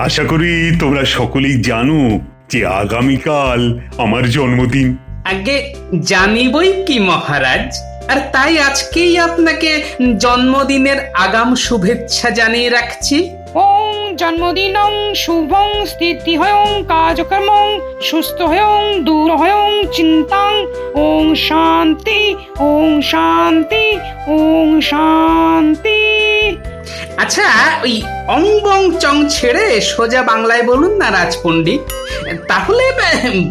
আশা করি তোমরা সকলেই জানো যে আগামীকাল আমার জন্মদিন। আগে জানি বই কি মহারাজ, আর তাই আজকেই আপনাকে জন্মদিনের আগাম শুভেচ্ছা জানিয়ে রাখছি। ওং জন্মদিনং শুভং স্থিতি হয়ং কাজকর্মং সুস্থ হয়ং দূর হয়ং চিন্তাং ওং শান্তি ওং শান্তি ওং শান্তি। আচ্ছা, ওই অং বং চং ছেড়ে সোজা বাংলায় বলুন না রাজপণ্ডিত, তাহলে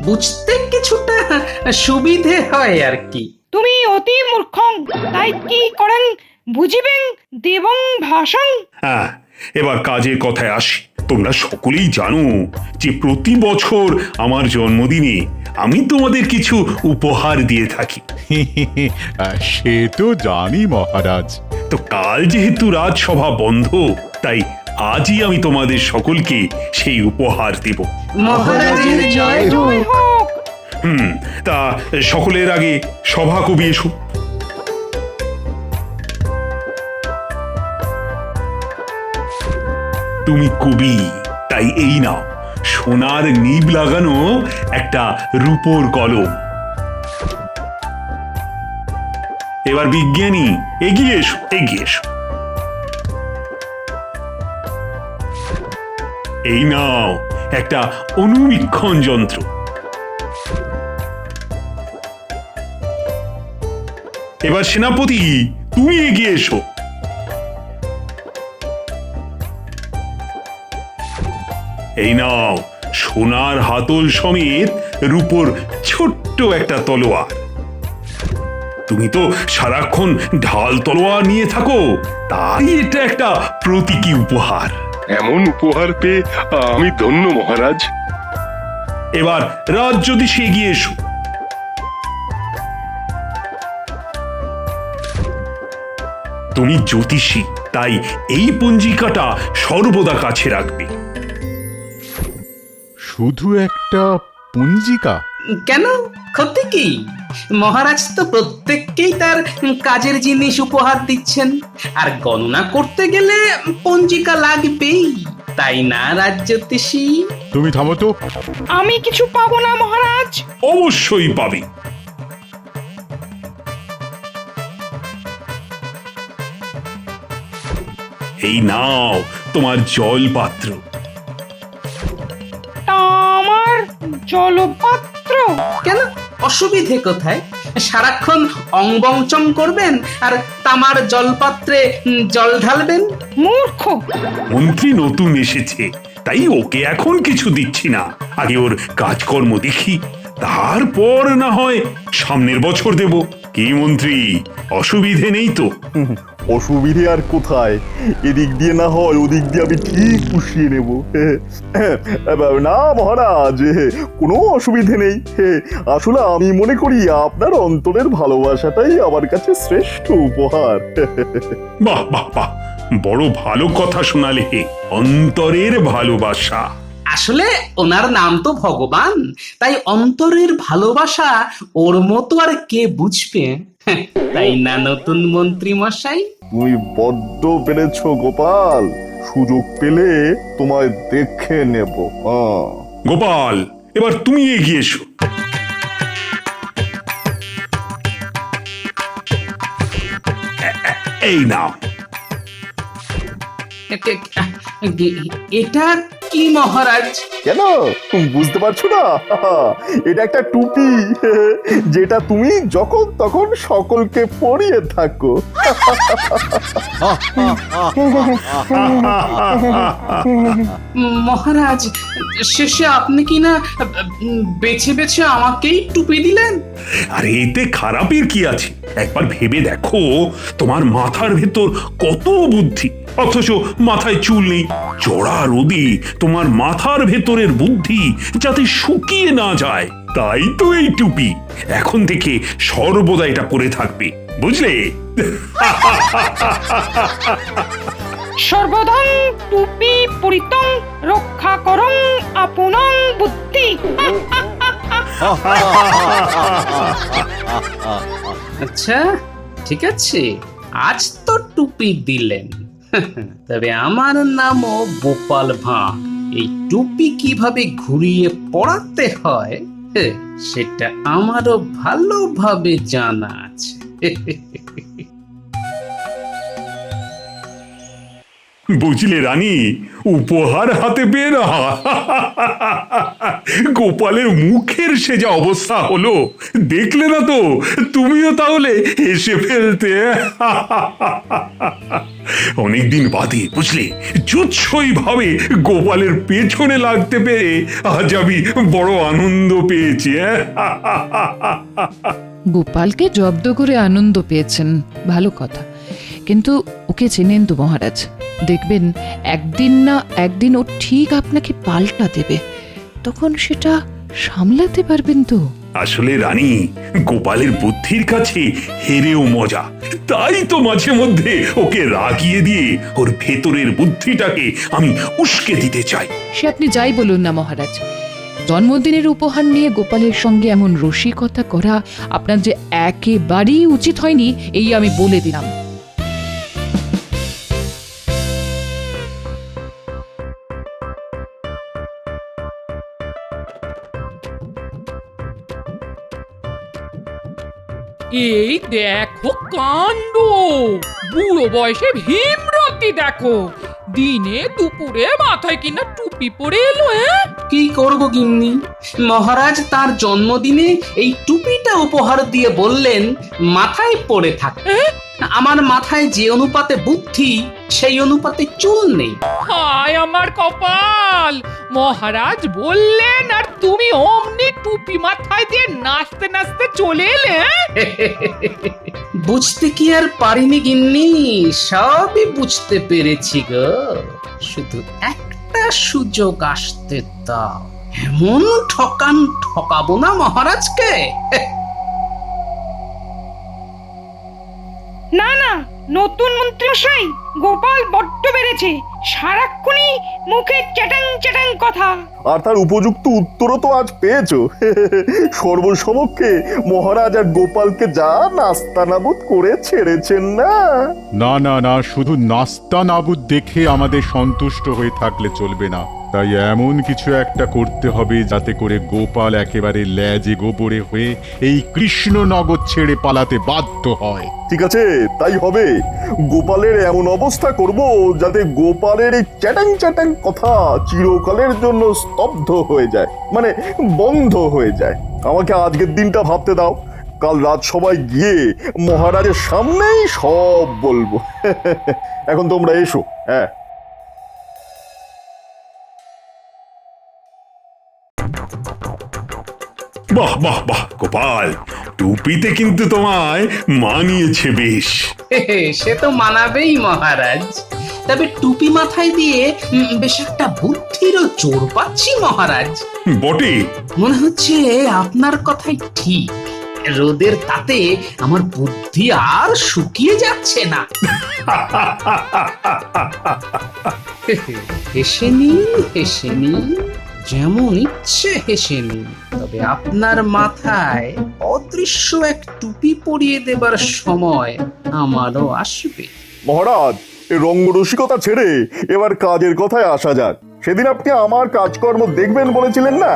বুঝতে কিছুটা সুবিধে হয় আর কি। তুমি অতি মূর্খং, তাই কি করেন বুঝিবেন দেবং ভাষং। হ্যাঁ, এবার কাজের কথায় আসি। তোমরা সকলেই জানো যে প্রতি বছর আমার জন্মদিনে আমি তোমাদের কিছু উপহার দিয়ে থাকি। সে তো জানি মহারাজ। তো কাল যেহেতু রাজসভা বন্ধ, তাই আজই আমি তোমাদের সকলকে সেই উপহার দেব। মহারাজের জয় হোক। জয় হোক। তা সকলের আগে সভা কবি এসো। তুমি কবি, তাই এই নাও সোনার নিব লাগানো একটা রূপোর কলম। এবার বিজ্ঞানী এগিয়ে এসো, এগিয়ে এসো। এই নাও একটা অনুবীক্ষণ যন্ত্র। এবার সেনাপতি তুমি এগিয়ে এসো। এই নাও সোনার হাতল সমেত রূপোর ছোট্ট একটা তলোয়ার। তুমি তো সারাক্ষণ ঢাল তলোয়ার নিয়ে থাকো, তাই এটা একটা প্রতীকী উপহার। এমন উপহার পেয়ে আমি ধন্য মহারাজ। এবার রাজজ্যোতিষী এগিয়ে এসো। তুমি জ্যোতিষী, তাই এই পঞ্জিকাটা সর্বদা কাছে রাখবে। শুধু একটা পঞ্জিকা? কেন, ক্ষতি কি? মহারাজ তো প্রত্যেককেই তার কাজের জিনিস উপহার দিচ্ছেন, আর গণনা করতে গেলে পঞ্জিকা লাগবেই, তাই না রাজজ্যোতিষী? তুমি থামো তো। আমি কিছু পাবো না মহারাজ? অবশ্যই পাবে। এই নাও তোমার জল পাত্র। তা আমার জলপাত্র? কেন, অসুবিধে কোথায়? সারাক্ষণ অংবংচং করবেন আর তামার জলপাত্রে জল ঢালবেন। মূর্খ। মন্ত্রী নতুন এসেছে, তাই ওকে এখন কিছু দিচ্ছি না। আগে ওর কাজকর্ম দেখি, তারপর না হয় সামনের বছর দেব। কি মন্ত্রী, অসুবিধে নেই তো? অসুবিধে আর কোথায়, এদিক দিয়ে না হয় ওদিক দিয়ে আমি ঠিক পুষিয়ে নেব। না মহারাজ, কোনো অসুবিধে নেই। আসলে আমি মনে করি আপনার অন্তরের ভালোবাসাটাই আমার কাছে শ্রেষ্ঠ উপহার। বাহ বাহ বাহ, বড় ভালো কথা শোনালে। অন্তরের ভালোবাসা। আসলে ওনার নাম তো ভগবান, তাই অন্তরের ভালোবাসা ওর মতো আর কে বুঝবে, তাই না নতুন মন্ত্রী মশাই? তুমি বড্ড পেরেছ গোপাল, সুযোগ পেলে তোমায় দেখে নেব। গোপাল, এবার তুমি এগিয়ে এসো। এই নাও। এটা কি মহারাজ? কেন বুঝতে পারছো না? এটা একটা টুপি, যেটা তুমি যখন তখন সকলকে পরিয়ে থাকো। মহারাজ, শেষে আপনি কি না বেছে বেছে আমাকেই টুপি দিলেন? আরে এতে খারাপের কি আছে? একবার ভেবে দেখো, তোমার মাথার ভেতর কত বুদ্ধি, অথচ মাথায় চুল নেই। চড়া রোদে তোমার মাথার ভেতরের বুদ্ধি যাতে শুকিয়ে না যায়, তাই তো এই টুপি। এখন থেকে সর্বদা এটা পরে থাকবে, বুঝলে? সর্বদং টুপি পরিতং রক্ষা করং আপনং বুদ্ধি। আচ্ছা, ঠিক আছে, আজ তো টুপি দিলেন, তবে আমার নামও গোপাল ভাঁড়। এই টুপি কিভাবে ঘুরিয়ে পড়াতে হয় সেটা আমারও ভালোভাবে জানা আছে। বুঝলে রানী, উপহার হাতে পেয়ে না গোপালের মুখের সে যা অবস্থা হলো, দেখলে না তো তুমিও তাহলে হেসে ফেলতে। অনেকদিন বাদে বুঝলে জুৎসই ভাবে গোপালের পেছনে লাগতে পেরে আজ আমি বড় আনন্দ পেয়েছি। গোপালকে জব্দ করে আনন্দ পেয়েছেন, ভালো কথা, কিন্তু ওকে চেনেন তো মহারাজ? দেখবেন একদিন না একদিন ও ঠিক আপনাকে পাল্টা দেবে, তখন সেটা সামলাতে পারবেন তো? আসলে রানী, গোপালের বুদ্ধির কাছে হেরেও মজা, তাই তো মাঝে মধ্যে ওকে রাগিয়ে দিয়ে ওর ভেতরের বুদ্ধিটাকে আমি উস্কে দিতে চাই। সে আপনি যাই বলুন না মহারাজ, জন্মদিনের উপহার নিয়ে গোপালের সঙ্গে এমন রসিকতা করা আপনার যে একেবারেই উচিত হয়নি, এই আমি বলে দিলাম। এই দেখো কাণ্ড, বুড়ো বয়সে ভীমরতি দেখো, দিনে দুপুরে মাথায় কিনা টুপি পরে এলো। কি করব গিন্নি, মহারাজ তার জন্মদিনে এই টুপিটা উপহার দিয়ে বললেন মাথায় পড়ে থাকতে। আমার মাথায় যে অনুপাতে বুদ্ধি সেই অনুপাতে চুল নেই। হায় আমার কপাল, মহারাজ বললেন আর তুমি অমনি টুপি মাথায় দিয়ে নাচতে নাচতে চলে এলে। বুঝতে কি আর পারিনি গিন্নি, সবই বুঝতে পেরেছি গো, শুধু একটা সুযোগ আসতে দাও, এমন ঠকান ঠকাবো না মহারাজকে। না না, নতুন মন্ত্রীমশাই, গোপাল বড্ড বেড়েছে, সারাক্ষণই মুখে চ্যাটাং চ্যাটাং কথা। আর তার উপযুক্ত উত্তরও তো আজ পেয়েছো। সর্বসমক্ষে মহারাজ আর গোপালকে যা নাস্তানাবুদ করে ছেড়েছেন না। না না না, শুধু নাস্তা নাবুদ দেখে আমাদের সন্তুষ্ট হয়ে থাকলে চলবে না, তাই এমন কিছু একটা করতে হবে যাতে করে গোপাল একেবারে ল্যাজে গোবরে হয়ে এই কৃষ্ণনগর ছেড়ে পালাতে বাধ্য হয়। ঠিক আছে, তাই হবে। গোপালের এমন অবস্থা করব যাতে গোপালের এই চ্যাটাং চ্যাটাং কথা চিরকালের জন্য স্তব্ধ হয়ে যায়, মানে বন্ধ হয়ে যায়। আমাকে আজকের দিনটা ভাবতে দাও, কাল রাজসভায় গিয়ে মহারাজের সামনেই সব বলবো। এখন তোমরা এসো। হ্যাঁ, বাহ বাহ বাহ গোপাল, টুপিতে কিন্তু তোমায় মানিয়েছে বেশ। সে তো মানাবেই মহারাজ, তবে টুপি মাথায় দিয়ে বেশ একটা বুদ্ধিরও জোর পাচ্ছি মহারাজ। বটে, মনে হচ্ছে আপনার কথাই ঠিক, রোদের তাতে আমার বুদ্ধি আর শুকিয়ে যাচ্ছে না। হেসে নিন, হেসে নিন, যেমন ইচ্ছে হেসে নিন, তবে আপনার মাথায় অদৃশ্য এক টুপি পরিয়ে দেবার সময় আমারও আসবে। মহারাজ, এই রঙ্গরসিকতা ছেড়ে এবার কাজের কথায় আসা যাক। সেদিন আপনি আমার কাজকর্ম দেখবেন বলেছিলেন না,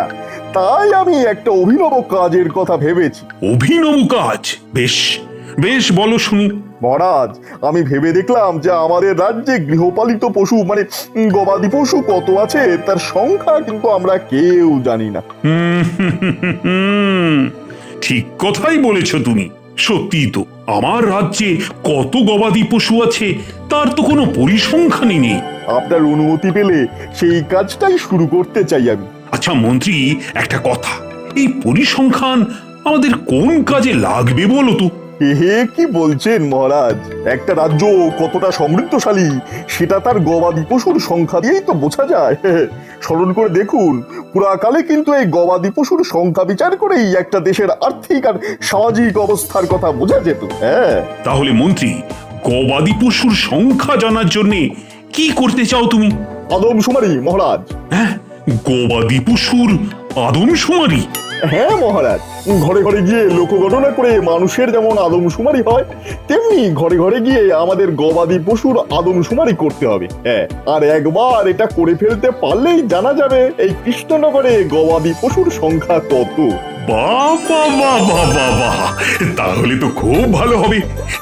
তাই আমি একটা অভিনব কাজের কথা ভেবেছি। অভিনব কাজ? বেশ বেশ, বলো শুনি। মহারাজ, আমি ভেবে দেখলাম যে আমাদের রাজ্যে গৃহপালিত পশু মানে গবাদি পশু কত আছে তার সংখ্যা কিন্তু আমরা কেউ জানি না। ঠিক কথাই বলেছ তুমি। সত্যি তো, আমার রাজ্যে কত গবাদি পশু আছে তার তো কোনো পরিসংখ্যানই নেই। আপনার অনুমতি পেলে সেই কাজটাই শুরু করতে চাই আমি। আচ্ছা মন্ত্রী, একটা কথা, এই পরিসংখ্যান আমাদের কোন কাজে লাগবে বলো তো? হে কি বলছেন মহারাজ, একটা রাজ্য কতটা সমৃদ্ধশালী সেটা তার গবাদি পশুর সংখ্যা দিয়েই তো বোঝা যায়। স্মরণ করে দেখুন, পুরাকালে কিন্তু এই গবাদি পশুর সংখ্যা বিচার করেই একটা দেশের আর্থিক আর সামাজিক অবস্থার কথা বোঝা যেত। হ্যাঁ, তাহলে মন্ত্রী, গবাদি পশুর সংখ্যা জানার জন্য কি করতে চাও তুমি? আদমশুমারি মহারাজ। হ্যাঁ, গবাদি পশুর আদমশুমারি? হ্যাঁ মহারাজ, ঘরে ঘরে গিয়ে লোকগণনা করে মানুষের যেমন আদমশুমারি হয়, তেমনি ঘরে ঘরে গিয়ে আমাদের গবাদি পশুর আদমশুমারি করতে হবে। হ্যাঁ, আর একবার এটা করে ফেলতে পারলেই জানা যাবে এই কৃষ্ণনগরে গবাদি পশুর সংখ্যা কত। বাবা বাবা বাবা, তাহলে তো খুব ভালো হবে।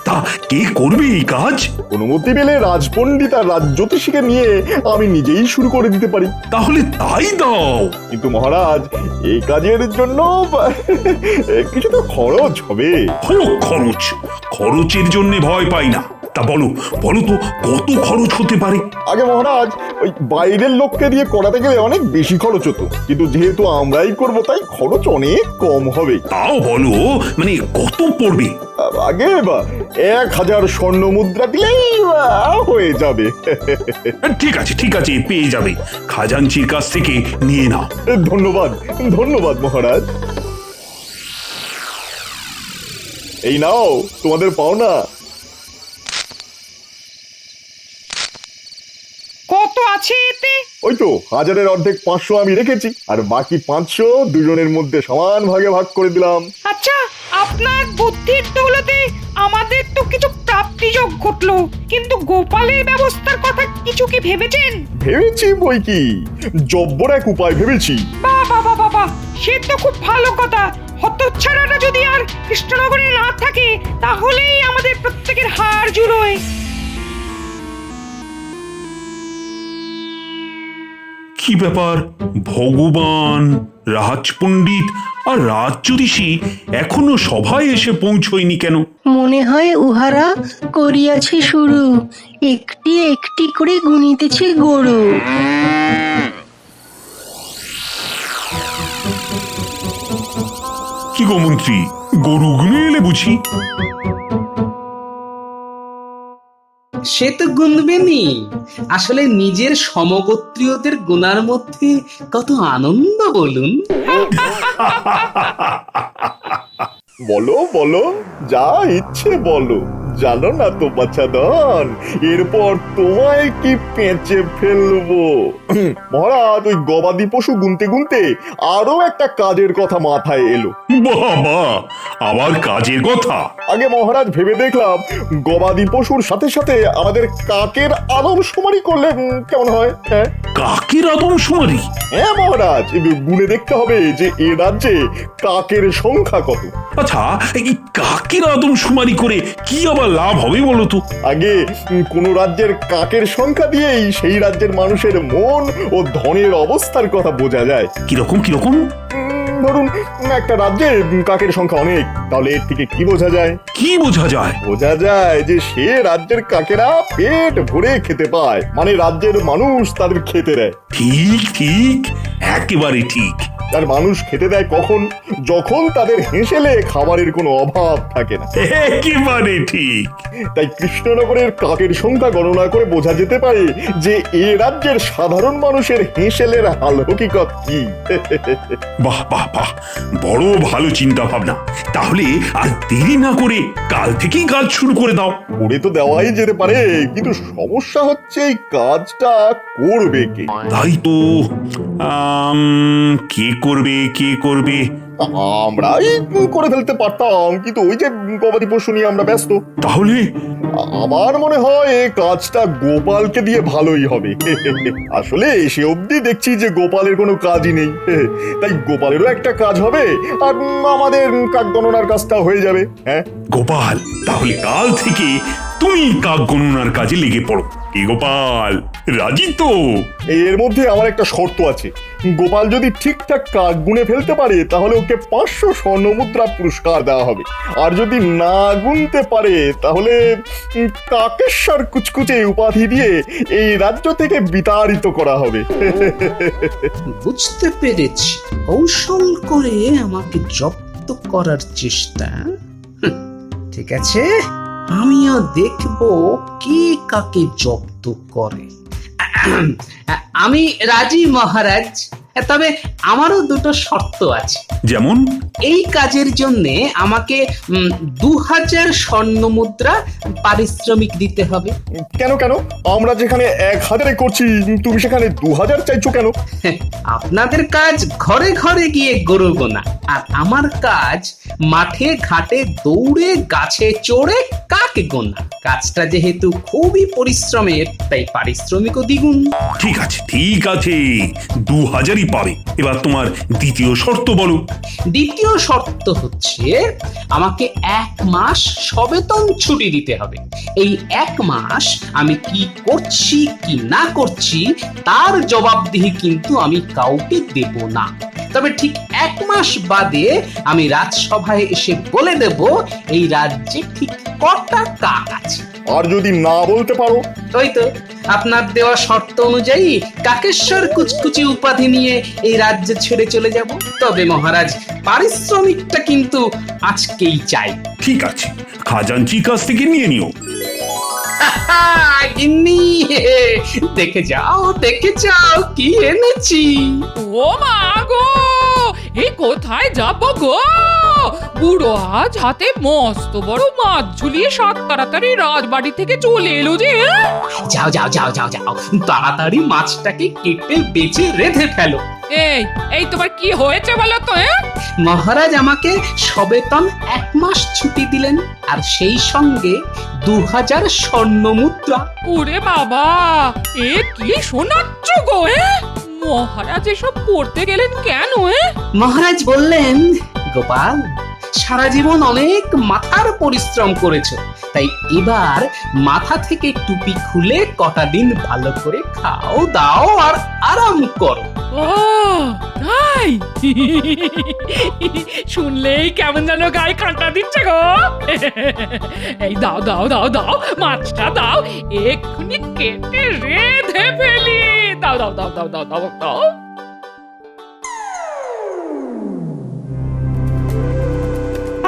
তা কে করবে এই কাজ? অনুমতি পেলে রাজপণ্ডিত আর রাজজ্যোতিষীকে নিয়ে আমি নিজেই শুরু করে দিতে পারি। তাহলে তাই দাও। কিন্তু মহারাজ, এই কাজের জন্য কিছু তো খরচ হবে। খরচ? খরচের জন্য ভয় পাই না। তা বলো বলো তো, কত খরচ হতে পারে? আগে মহারাজ, ওই বাইরের লোককে দিয়ে করাতে গেলে অনেক বেশি খরচ হতো, কিন্তু যেহেতু আমরাই করব তাই খরচ অনেক কম হবে। তাও বলো, মানে কত পড়বে? আগে 1000 স্বর্ণ মুদ্রা দিলেই হয়ে যাবে। ঠিক আছে ঠিক আছে, পেয়ে যাবে। খাজাঞ্চির কাছ থেকে নিয়ে নাও। ধন্যবাদ ধন্যবাদ মহারাজ। এই নাও তোমাদের পাওনা। কত আছে এতে? ওই তো 1000-এর অর্ধেক 500 আমি রেখেছি, আর বাকি 500 দুজনের মধ্যে সমান ভাগে ভাগ করে দিলাম। আচ্ছা, আপনার বুদ্ধির দৌলতে আমাদের তো কিছু প্রাপ্তিযোগ ঘটলো, কিন্তু গোপালের ব্যবস্থার কথা কিছু কি ভেবেছেন? ভেবেছি বই কি, জব্বর এক উপায় ভেবেছি। বাবা বাবা বাবা, সে তো খুব ভালো কথা। হতচ্ছাড়াটা যদি আর কৃষ্ণনগরে না থাকে, তাহলেই আমাদের প্রত্যেকের হাড় জুড়োয়। কি ব্যাপার, ভগবান, রাজপণ্ডিত আর রাজজ্যোতিষী এখনো সভায় এসে পৌঁছয়নি কেন? মনে হয় উহারা করিয়াছে শুরু, একটি একটি করে গুনিতেছে গরু। কি গো মন্ত্রী, গরু গুনে এলে বুঝি? সে তো গুনবেনি। আসলে নিজের সমগোত্রীয়দের গুনার মধ্যে কত আনন্দ বলুন। বলো বলো, যা ইচ্ছে বলো। জানো না তো বাচ্চাদন, এরপর তোমায় কি পেঁচে ফেলবো। মহারাজ, ওই গবাদি পশু গুনতে গুনতে আরো একটা কাজের কথা মাথায় এলো। বাবা, আবার কাজের কথা? আগে মহারাজ, ভেবে দেখলাম গবাদি পশুর সাথে সাথে আমাদের কাকের আদমশুমারি করলে কেমন হয়। হ্যাঁ, কাকের আদমশুমারি? হ্যাঁ মহারাজ, গুনে দেখতে হবে যে এ রাজ্যে কাকের সংখ্যা কত। আচ্ছা, এই কাকের আদমশুমারি করে কি আবার লাভ হবে বলো তো? আগে কোন রাজ্যের কাকের সংখ্যা দিয়েই সেই রাজ্যের মানুষের মন ও ধনের অবস্থার কথা বোঝা যায়। কিরকম কিরকম? ধরুন একটা রাজ্যে কাকের সংখ্যা অনেক, তাহলে এর থেকে কি বোঝা যায়? কি বোঝা যায়? বোঝা যায় যে সে রাজ্যের কাকেরা পেট ভরে খেতে পায়, মানে রাজ্যের মানুষ তাদের খেতে দেয়। ঠিক ঠিক, একেবারে ঠিক। আর মানুষ খেতে দেয় কখন? যখন তাদের হেঁসেলে খাবারের কোনো অভাব থাকে না। একেবারে ঠিক। তাই কৃষ্ণনগরের কাকের সংখ্যা গণনা করে বোঝা যেতে পারে যে এ রাজ্যের সাধারণ মানুষের হেঁসেলের হাল হকিকত কি। বাহ বাহ বাহ, বড় ভালো চিন্তা ভাবনা। তাহলে আর দেরি না করে কাল থেকেই কাজ শুরু করে দাও। করে তো দেওয়াই যেতে পারে, কিন্তু সমস্যা হচ্ছে এই কাজটা করবে কে? তাই তো, কে করবে কে করবে? আমরাই করে ফেলতে পারতাম, কিন্তু ওই যে গবাদি পশু নিয়ে আমরা ব্যস্ত। তাহলে আমার মনে হয় এই কাজটা গোপালকে দিয়ে ভালোই হবে। আসলে সে অবধি দেখছি যে গোপালের কোনো কাজই নেই, তাই গোপালেরও একটা কাজ হবে, আর আমাদের কাক গণনার কাজটা হয়ে যাবে। হ্যাঁ গোপাল, তাহলে কাল থেকে তুমি কাক গণনার কাজে লেগে পড়ো। কি গোপাল, রাজি তো? এর মধ্যে আমার একটা শর্ত আছে। গোপাল যদি ঠিকঠাক কাক গুনে ফেলতে পারে তাহলে ওকে 500 স্বর্ণমুদ্রা পুরস্কার দেওয়া হবে, আর যদি না গুনতে পারে তাহলে কাকেশ্বর কুচকুচে উপাধি দিয়ে এই রাজ্য থেকে বিতাড়িত করা হবে। বুঝতে পেরেছি, কৌশল করে আমাকে জব্দ করার চেষ্টা। ঠিক আছে, আমিও দেখব কে কাকে জব্দ করে। আমি রাজি মহারাজ। তবে আমারও দুটো শর্ত আছে। যেমন? এই কাজের জন্য আমাকে 2000 স্বর্ণ মুদ্রা পারিশ্রমিক দিতে হবে। কেন কেন? আমরা যেখানে 1000-এ করছি তুমি সেখানে 2000 চাইছো কেন? আপনাদের কাজ ঘরে ঘরে গিয়ে গরু গোনা, আর আমার কাজ মাঠে ঘাটে দৌড়ে গাছে চড়ে কাক গোনা। কাজটা যেহেতু খুবই পরিশ্রমের, তাই পারিশ্রমিকও দ্বিগুণ। ঠিক আছে, ঠিক আছে, 2000ই পাবে। এবার তোমার দ্বিতীয় শর্ত বলো। দ্বিতীয় শর্ত হচ্ছে আমাকে 1 মাস সবেতন ছুটি দিতে হবে। এই 1 মাস আমি কি করছি কি না করছি তার জবাবদিহি কিন্তু আমি কাউকে দেব না। তবে ঠিক 1 মাস বাদে আমি রাজসভায় এসে বলে দেব এই রাজ্যে ঠিক কটা কাক আছে। আর যদি না বলতে পারো? ওই তো আপনার দেওয়া শর্ত অনুযায়ী কাকেশ্বর কুচকুচি উপাধি নিয়ে এই রাজ্য ছেড়ে চলে যাব। তবে মহারাজ, পারিশ্রমিকটা কিন্তু আজকেই চাই। ঠিক আছে, খাজাঞ্চির কাছ থেকে নিয়ে নিও। গিন্নি, দেখে যাও কি এনেছি। ও মা গো, এই কোথায় যাব গো? বুড়ো আজ হাতে মস্ত বড় মাছ ঝুলিয়ে সাত তাড়াতাড়ি রাজবাড়ি থেকে চলে এলো যে। যাও তাড়াতাড়ি মাছটাকে কেটে বেচে রেঁধে ফেলো। এই তোমার কি হয়েছে বলো তো? মহারাজ আমাকে সবেতন 1 মাস ছুটি দিলেন, আর সেই সঙ্গে 2000 স্বর্ণ মুদ্রা। ওরে বাবা, এ কি শোনাচ্ছ গো? মহারাজ এসব করতে গেলেন কেন? মহারাজ বললেন, গোপাল, সারা জীবন অনেক মাথার পরিশ্রম করেছো, তাই এবার মাথা থেকে টুপি খুলে কটা দিন ভালো করে খাও দাও আর আরাম করো। ও তাই? শুনলেই কেমন যেন গায়ে কাঁটা দিচ্ছে গো। এই দাও মাছটা দাও, এক্ষুনি কেটে রেঁধে ফেলি। দাও।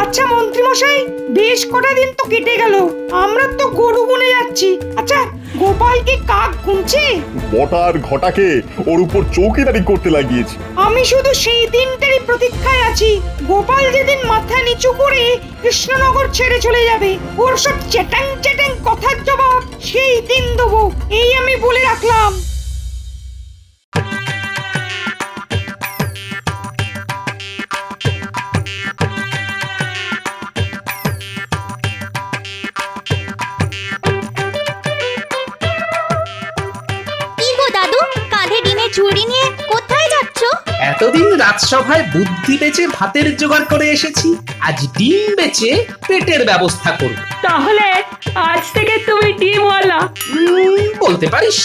আচ্ছা মন্ত্রী মশাই, বেশ কটা দিন তো কেটে গেল, আমরা তো গরু গুনে যাচ্ছি। আচ্ছা, গোপাল কি কাক গুনছে? বটার ঘটাকে ওর উপর চৌকিদারি করতে লাগিয়েছি। আমি শুধু সেই দিনটারই প্রতীক্ষায় আছি। গোপাল যেদিন মাথা নিচু করে কৃষ্ণনগর ছেড়ে চলে যাবে, ওর সব চ্যাটাং কথার জবাব সেই দিন দেবো, এই আমি বলে রাখলাম। ঝুড়ি নিয়ে কোথায় যাচ্ছ? এতদিন রাজসভায় বুদ্ধি বেচে ভাতের জোগাড় করে এসেছি, আজ ডিম বেচে পেটের ব্যবস্থা করব। তাহলে আজ থেকে তুমি ডিমওয়ালা বলতে পারিস।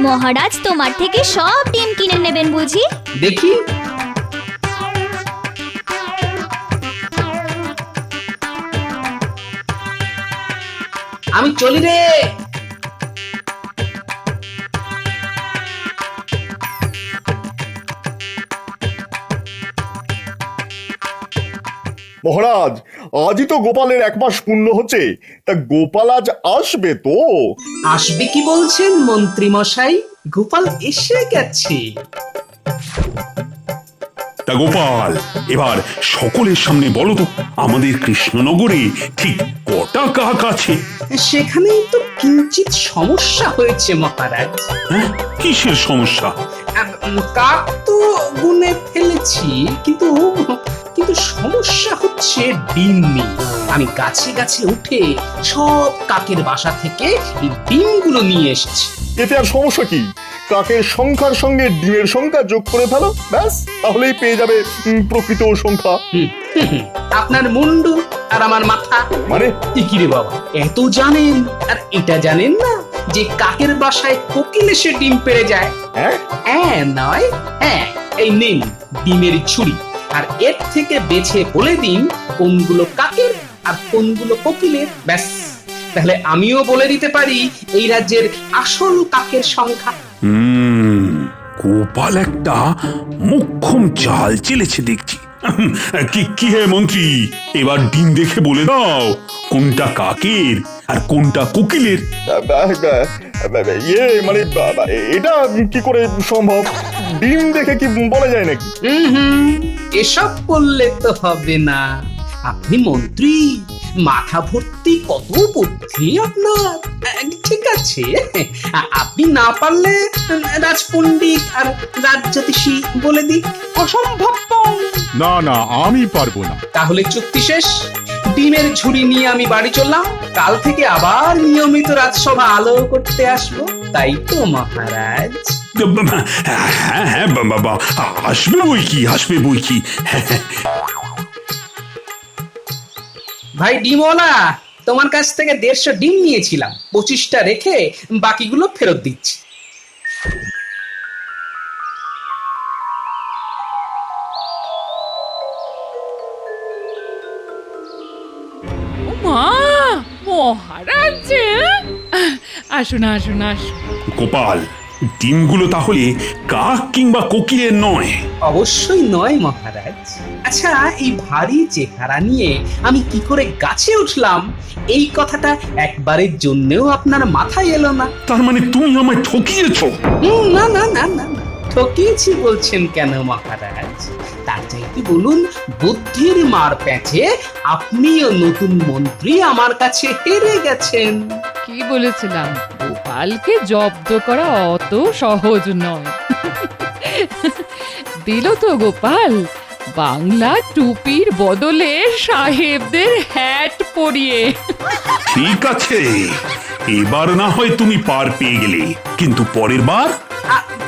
মহারাজ তোমার থেকে সব ডিম কিনে নেবেন বুঝি? দেখি। আমি চলি রে। মহারাজ, আজই তো গোপালের 1 মাস পূর্ণ হচ্ছে, তা গোপাল আজ আসবে তো? আসবে কি বলছেন মন্ত্রী মশাই? গোপাল এসে গেছে। তা গোপাল, এবার সকলের সামনে বলো তো, আমাদের কৃষ্ণনগরে ঠিক কটা কাক আছে? সেখানেই তো কিঞ্চিত সমস্যা হয়েছে মহারাজ। হ্যাঁ, কিসের সমস্যা? কাক তো গুনে ফেলেছি, কিন্তু সমস্যা হচ্ছে ডিম নেই। আমি গাছে গাছে উঠে সব কাকের বাসা থেকে এই ডিমগুলো নিয়ে এসেছি। এতে আর সমস্যা কি? কাকের সংখ্যার সঙ্গে ডিমের সংখ্যা যোগ করে ফেলো, ব্যাস, তাহলেই পেয়ে যাবে প্রকৃত সংখ্যা। আপনার মুন্ডু আর আমার মাথা। মানে কি রে বাবা, এত জানেন আর এটা জানেন না যে কাকের বাসায় কোকিল এসে ডিম পেড়ে যায়? হ্যাঁ নয় হ্যাঁ, এই নিন ডিমের ছুরি, আর এর থেকে বেছে বলে দিন কোনগুলো কাকের আর কোনগুলো কোকিলের। ব্যাস, তাহলে আমিও বলে দিতে পারি এই রাজ্যের আসল কাকের সংখ্যা। গোপাল একটা মোক্ষম চাল চেলেছে দেখছি। কি হে মন্ত্রী, এবার ডিম দেখে বলে দাও কোনটা কাকের আর কোনটা কোকিলের? ইয়ে মানে এটা কি করে সম্ভব? ডিম দেখে কি বলা যায় নাকি? হুম, এসব করলে তো হবে না। আপনি মন্ত্রী, মাথা ভর্তি কত বুদ্ধি আপনার। ঠিক আছে, আপনি না পারলে রাজপণ্ডিত আর রাজজ্যোতিষী বলে দিক। অসম্ভব পং। না না, আমি পারবো না। তাহলে চুক্তি শেষ। ডিমের ঝুড়ি নিয়ে আমি বাড়ি চললাম। কাল থেকে আবার নিয়মিত রাজসভা আলো করতে আসবো, তাই তো মহারাজ? হ্যাঁ হ্যাঁ বাবা, আসবে বই কি, আসবে বই কি। ভাই ডিমওয়ালা, তোমার কাছ থেকে 150 ডিম নিয়েছিলাম, 25টা রেখে বাকিগুলো ফেরত দিচ্ছি। মা, মহারাজ যে, আসুন আসুন আসুন। গোপাল, ডিমগুলো তাহলে কাক কিংবা কোকিলের নয়? অবশ্যই নয় মহারাজ। আচ্ছা, এই ভারী চেহারা নিয়ে আমি কি করে গাছে উঠলাম, এই কথাটা একবারের জন্যেও আপনার মাথায় এলো না? তার মানে তুমি আমায় ঠকিয়েছো? না না না না না, ঠকিয়েছি বলছেন কেন মহারাজ? তার চাইতে বলুন, বুদ্ধির মার প্যাঁচে আপনিও নতুন মন্ত্রী আমার কাছে হেরে গেছেন। কি বলেছিলাম, গোপালকে জব্দ করা অত সহজ নয়। দিল তো গোপাল বাংলা টুপির বদলে সাহেবদের হ্যাট পরিয়ে। ঠিক আছে, এবার না হয় তুমি পার পেয়ে গেলে, কিন্তু পরের বার?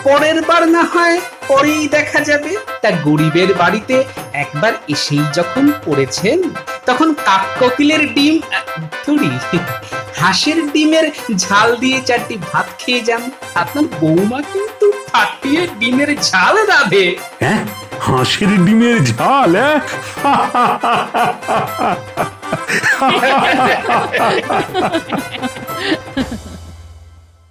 পরের বার না হয় পরেই দেখা যাবে। তা গরিবের বাড়িতে একবার এসেই যখন পড়েছেন, তখন কাক কোকিলের ডিম থুড়ি, হাঁসের ডিমের ঝাল দিয়ে 4টি ভাত খেয়ে যান। আপনার বৌমা কিন্তু ফাটিয়ে ডিমের ঝাল রাবে। হ্যাঁ, হাঁসের ডিমের ঝাল? হ্যাঁ